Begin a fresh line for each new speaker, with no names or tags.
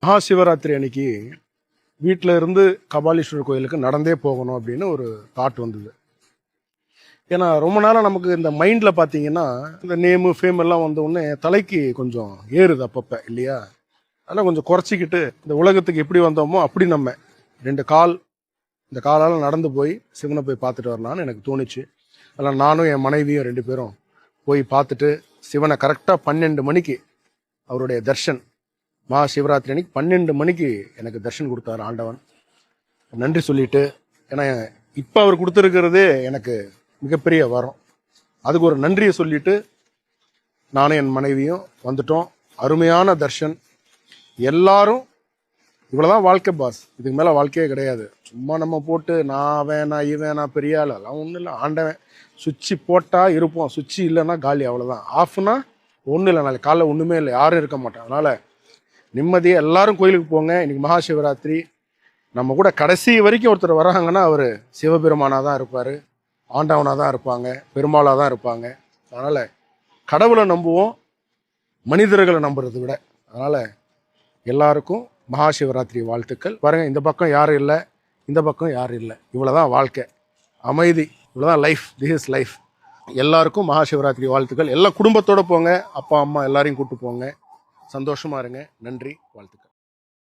மகா சிவராத்திரி அன்னைக்கு வீட்டில் இருந்து கபாலீஸ்வரர் கோயிலுக்கு நடந்தே போகணும் அப்படின்னு ஒரு தாட் வந்தது. ஏன்னா ரொம்ப நாளாக நமக்கு இந்த மைண்டில் பார்த்தீங்கன்னா இந்த நேமு ஃபேம் எல்லாம் வந்த உடனே தலைக்கு கொஞ்சம் ஏறுது அப்பப்போ இல்லையா. அதெல்லாம் கொஞ்சம் குறைச்சிக்கிட்டு இந்த உலகத்துக்கு எப்படி வந்தோமோ அப்படி நம்ம இந்த காலால் நடந்து போய் சிவனை போய் பார்த்துட்டு வரலான்னு எனக்கு தோணுச்சு. அதெல்லாம் நானும் என் மனைவியும் 2 பேரும் போய் பார்த்துட்டு சிவனை கரெக்டாக 12 மணிக்கு அவருடைய தர்ஷன் மகா சிவராத்திரி அன்னைக்கு 12 மணிக்கு எனக்கு தர்ஷன் கொடுத்தாரு ஆண்டவன். நன்றி சொல்லிட்டு, ஏன்னா இப்போ அவர் கொடுத்துருக்கிறதே எனக்கு மிகப்பெரிய வரம். அதுக்கு ஒரு நன்றியை சொல்லிட்டு நானும் என் மனைவியும் வந்துட்டோம். அருமையான தர்ஷன். எல்லாரும் இவ்வளோதான் வாழ்க்கை பாஸ், இதுக்கு மேலே வாழ்க்கையே கிடையாது. சும்மா நம்ம போட்டு நான் வேணாம் இவன் பெரிய ஆள் எல்லாம் ஒன்றும் இல்லை. ஆண்டவன் சுவிட்சு போட்டால் இருப்போம், சுவிட்சு இல்லைன்னா காலி, அவ்வளோதான். ஆஃப்னா ஒன்றும் இல்லை, நாளைக்கு காலைல ஒன்றுமே இல்லை, யாரும் இருக்க மாட்டோம். அதனால் நிம்மதியாக எல்லாரும் கோயிலுக்கு போங்க. இன்னைக்கு மகா சிவராத்திரி. நம்ம கூட கடைசி வரைக்கும் ஒருத்தர் வராங்கன்னா அவர் சிவபெருமானாக தான் இருப்பார், ஆண்டவனாக தான் இருப்பாங்க, பெருமாளாக தான் இருப்பாங்க. அதனால் கடவுளை நம்புவோம், மனிதர்களை நம்புறதை விட. அதனால் எல்லாருக்கும் மகா சிவராத்திரி வாழ்த்துக்கள். பாருங்கள், இந்த பக்கம் யாரும் இல்லை, இந்த பக்கம் யாரும் இல்லை, இவ்வளோதான் வாழ்க்கை, அமைதி, இவ்வளோதான் லைஃப். This is life. எல்லாருக்கும் மகா சிவராத்திரி வாழ்த்துக்கள். எல்லா குடும்பத்தோடு போங்க, அப்பா அம்மா எல்லாரையும் கூப்பிட்டு போங்க. சந்தோஷமாக இருங்க. நன்றி, வாழ்த்துக்கள்.